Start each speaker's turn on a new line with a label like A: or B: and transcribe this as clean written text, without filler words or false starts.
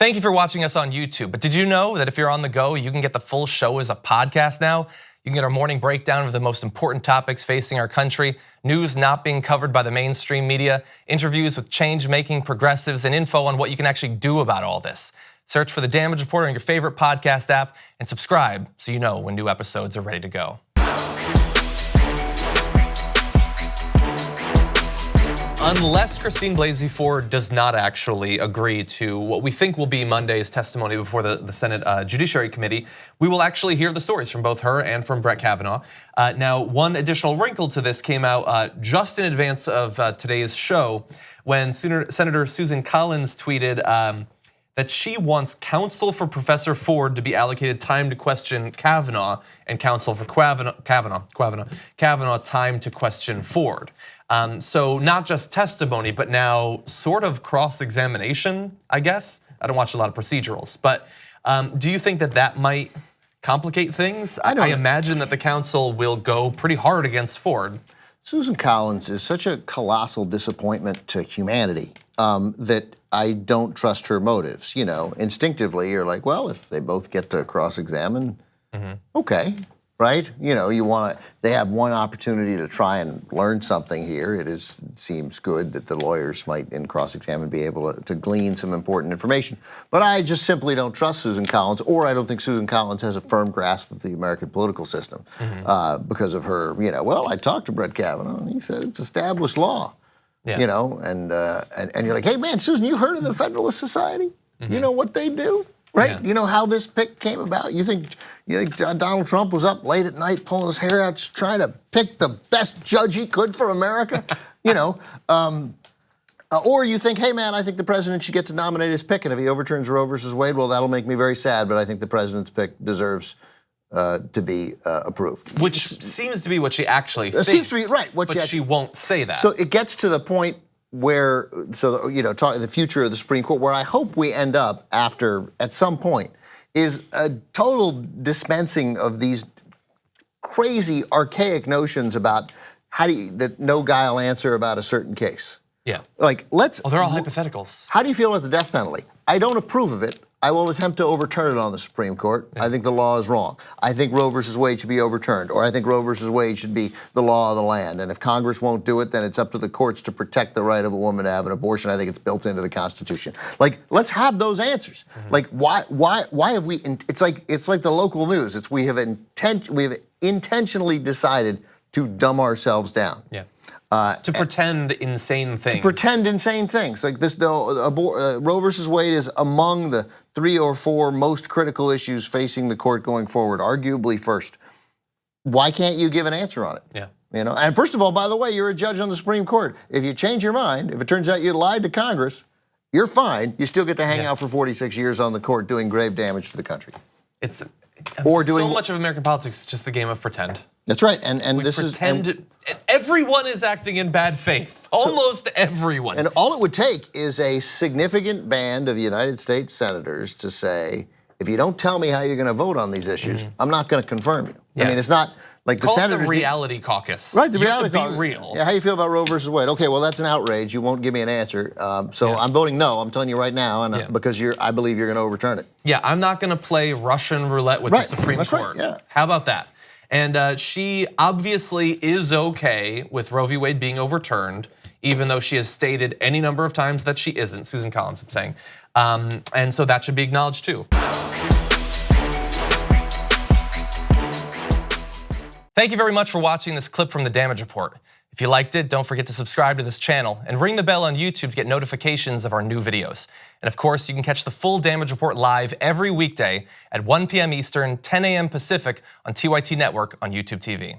A: Thank you for watching us on YouTube. But did you know that if you're on the go, you can get the full show as a podcast now? You can get our morning breakdown of the most important topics facing our country, news not being covered by the mainstream media, interviews with change-making progressives, and info on what you can actually do about all this. Search for The Damage Report on your favorite podcast app and subscribe so you know when new episodes are ready to go. Unless Christine Blasey Ford does not actually agree to what we think will be Monday's testimony before the Senate Judiciary Committee, we will actually hear the stories from both her and from Brett Kavanaugh. Now, one additional wrinkle to this came out just in advance of today's show when Senator Susan Collins tweeted that she wants counsel for Professor Ford to be allocated time to question Kavanaugh and counsel for Kavanaugh time to question Ford. So not just testimony, but now sort of cross-examination, I guess. I don't watch a lot of procedurals, but do you think that that might complicate things? I imagine that the counsel will go pretty hard against Ford.
B: Susan Collins is such a colossal disappointment to humanity that I don't trust her motives. You know, instinctively, you're like, well, if they both get to cross-examine, okay. Right? You know, they have one opportunity to try and learn something here. It seems good that the lawyers might, in cross-examine, be able to glean some important information. But I just simply don't trust Susan Collins, or I don't think Susan Collins has a firm grasp of the American political system because of her, well, I talked to Brett Kavanaugh, and he said it's established law. Yeah. And you're like, hey man, Susan, you heard of the Federalist Society? You know what they do? Right? Yeah. You know how this pick came about? You think Donald Trump was up late at night pulling his hair out just trying to pick the best judge he could for America? Or you think, hey man, I think the president should get to nominate his pick, and if he overturns Roe versus Wade, well, that'll make me very sad, but I think the president's pick deserves to be approved.
A: Which seems to be what she actually thinks.
B: Seems to be right.
A: But she won't say that.
B: So it gets to the point where, the future of the Supreme Court, where I hope we end up at some point, is a total dispensing of these crazy, archaic notions about that no guy will answer about a certain case.
A: Yeah.
B: Like,
A: they're all hypotheticals.
B: How do you feel about the death penalty? I don't approve of it. I will attempt to overturn it on the Supreme Court. Yeah. I think the law is wrong. I think Roe versus Wade should be overturned, or I think Roe versus Wade should be the law of the land. And if Congress won't do it, then it's up to the courts to protect the right of a woman to have an abortion. I think it's built into the Constitution. Like, let's have those answers. Like, why have we? It's like the local news. We have intentionally decided to dumb ourselves down.
A: Yeah. To pretend insane things.
B: To pretend insane things. Like this, Roe versus Wade is among the 3 or 4 most critical issues facing the court going forward, arguably first. Why can't you give an answer on it?
A: Yeah.
B: And first of all, by the way, you're a judge on the Supreme Court. If you change your mind, if it turns out you lied to Congress, you're fine. You still get to hang out for 46 years on the court doing grave damage to the country.
A: So much of American politics is just a game of pretend.
B: That's right, and
A: everyone is acting in bad faith. Almost everyone.
B: And all it would take is a significant band of United States senators to say, if you don't tell me how you're going to vote on these issues, I'm not going to confirm you. Yeah. I mean, it's not like the senators.
A: The reality caucus.
B: Right, the reality caucus.
A: Be real.
B: Yeah, how you feel about Roe versus Wade? Okay, well that's an outrage. You won't give me an answer, so I'm voting no. I'm telling you right now, and because I believe you're going to overturn it.
A: Yeah, I'm not going to play Russian roulette with the Supreme Court.
B: Right, yeah.
A: How about that? And she obviously is okay with Roe v. Wade being overturned, even though she has stated any number of times that she isn't, Susan Collins, I'm saying. And so that should be acknowledged too. Thank you very much for watching this clip from The Damage Report. If you liked it, don't forget to subscribe to this channel and ring the bell on YouTube to get notifications of our new videos. And of course, you can catch the full Damage Report live every weekday at 1 p.m. Eastern, 10 a.m. Pacific on TYT Network on YouTube TV.